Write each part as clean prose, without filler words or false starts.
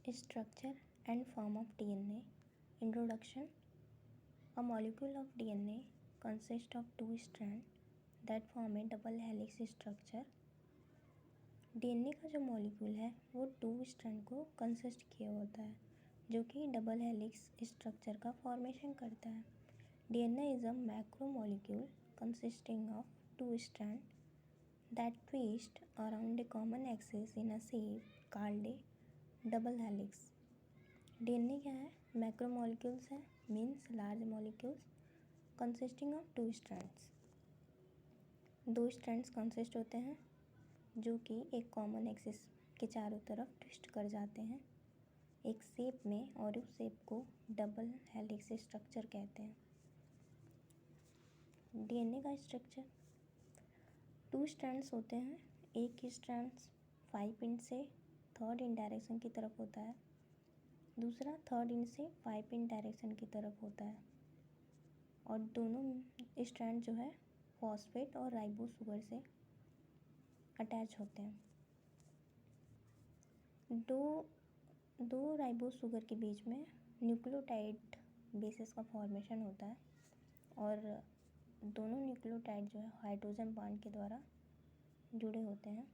Structure and form of DNA. Introduction. A molecule of DNA consists of two strands that form a double helix structure. DNA का जो molecule है वो two strand को consist किया होता है जो कि डबल हेलिक्स स्ट्रक्चर का फॉर्मेशन करता है. DNA is a macromolecule consisting of two strand that twist around a common axis in a shape called a double helix. DNA क्या है? मैक्रोमोलिक्यूल्स है, means large molecules consisting of two strands. दो strands consist होते हैं जो कि एक common axis के चारों तरफ ट्विस्ट कर जाते हैं एक शेप में, और उस शेप को डबल हेलिक्स स्ट्रक्चर कहते हैं. DNA का स्ट्रक्चर. टू स्ट्रैंड्स होते हैं. एक स्ट्रैंड्स 5 इंच से 3rd इन डायरेक्शन की तरफ होता है, दूसरा 3rd इंच से 5 इन डायरेक्शन की तरफ होता है, और दोनों स्ट्रैंड जो है फॉस्फेट और राइबो शुगर से अटैच होते हैं. दो राइबो शुगर के बीच में न्यूक्लियोटाइड बेसिस का फॉर्मेशन होता है, और दोनों न्यूक्लियोटाइड जो है हाइड्रोजन बॉन्ड के द्वारा जुड़े होते हैं.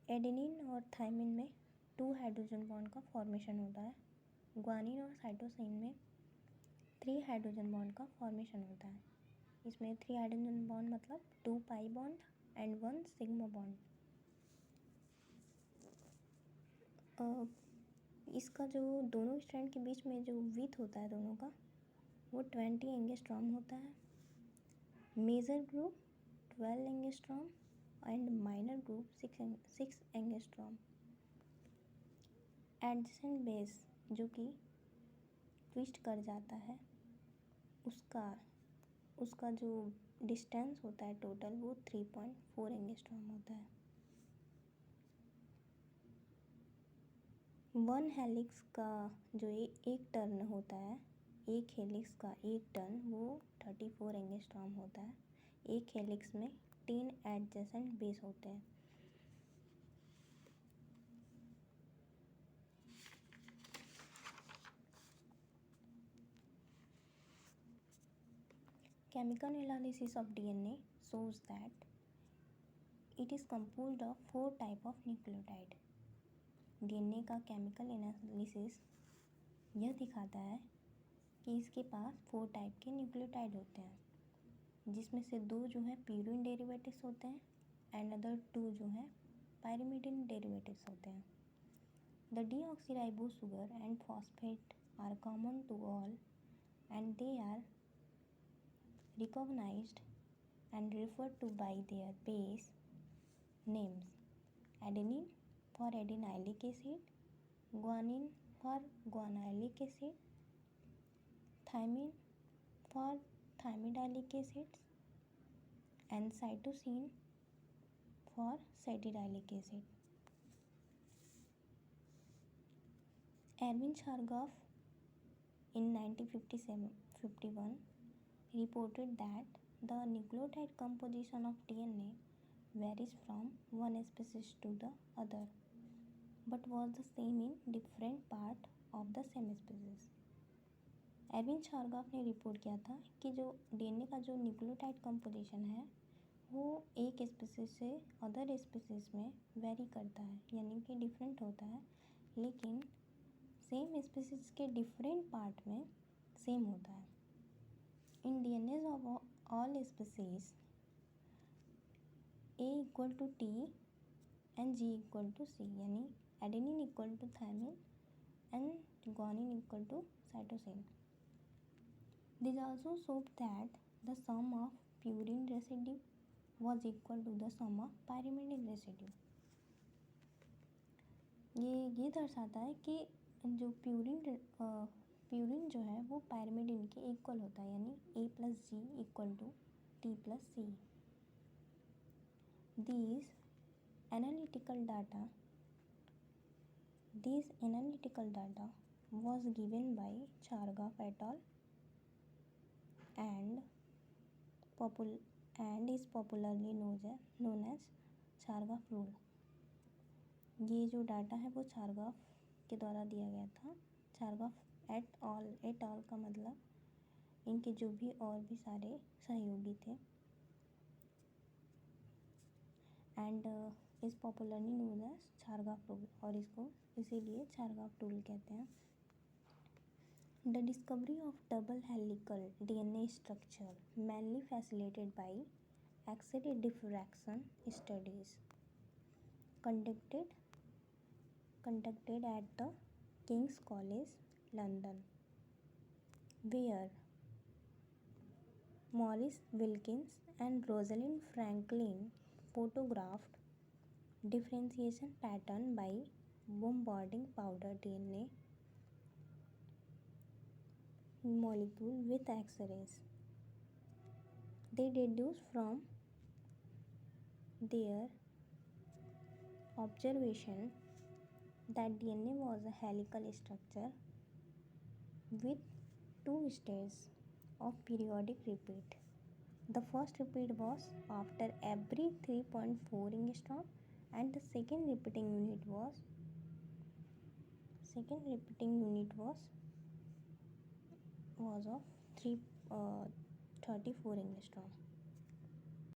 एडेनिन और थाइमिन में 2 हाइड्रोजन बॉन्ड का फॉर्मेशन होता है. ग्वानिन और साइटोसिन में 3 हाइड्रोजन बॉन्ड का फॉर्मेशन होता है. इसमें 3 हाइड्रोजन बॉन्ड मतलब 2 pi bond and 1 sigma bond. इसका जो दोनों स्ट्रैंड के बीच में जो विड्थ होता है दोनों का वो 20 एंगस्ट्रॉम होता है. Major group 12 angstrom and minor group 6 angstrom. Adjacent base जो कि ट्विस्ट कर जाता है उसका जो डिस्टेंस होता है टोटल वो 3.4 एंगस्ट्रॉम होता है. वन हेलिक्स का जो एक टर्न होता है, एक हेलिक्स का एक टर्न वो 34 एंगस्ट्रॉम होता है. एक हेलिक्स में 3 एडजेसेंट बेस होते हैं. Chemical analysis of DNA shows that it is composed of 4 type of nucleotide. DNA का केमिकल एनालिसिस यह दिखाता है कि इसके पास 4 टाइप के न्यूक्लियोटाइड होते हैं, जिसमें से 2 जो है प्यूरिन डेरिवेटिव्स होते हैं एंड अदर 2 जो है पायरिमिडिन डेरिवेटिव्स होते हैं. The deoxyribo sugar and phosphate are common to all and they are recognized and referred to by their base names. Adenine for adenylate acid, guanine for guanylyl acid, thymine for thymidylate acids, and cytosine for cytidylate acid. Erwin Chargaff in 1951 reported that the nucleotide composition of DNA varies from one species to the other but was the same in different part of the same species. Erwin Chargaff ने report किया था कि जो DNA का जो nucleotide composition है वो एक स्पीसीज से अदर स्पीसीज में वेरी करता है, यानी कि डिफरेंट होता है, लेकिन सेम स्पीसीज के डिफरेंट पार्ट में सेम होता है. In DNA of all species, A equal to T and G equal to C, यानी adenine equal to thymine and guanine equal to cytosine. This also showed that the sum of purine residue was equal to the sum of pyrimidine residue. ये दर्शाता है कि जो purine जो है वो pyrimidine के इक्वल होता है, यानी A plus G equal to T plus C. These analytical data was given by Chargaff et al. and is popularly known as Chargaff rule. ये जो डाटा है वो चारगाफ के द्वारा दिया गया था। चारगाफ एट ऑल का मतलब इनके जो भी और भी सारे सहयोगी थे and is popularly known as Chargaff rule, और इसको इसीलिए चारगाफ रूल कहते हैं। The discovery of double helical DNA structure mainly facilitated by X-ray diffraction studies conducted at the King's College London, where Maurice Wilkins and Rosalind Franklin photographed differentiation pattern by bombarding powder DNA molecule with X-rays. They deduced from their observation that DNA was a helical structure with two stages of periodic repeat. The first repeat was after every 3.4 angstrom, and the second repeating unit was 34 angstrom.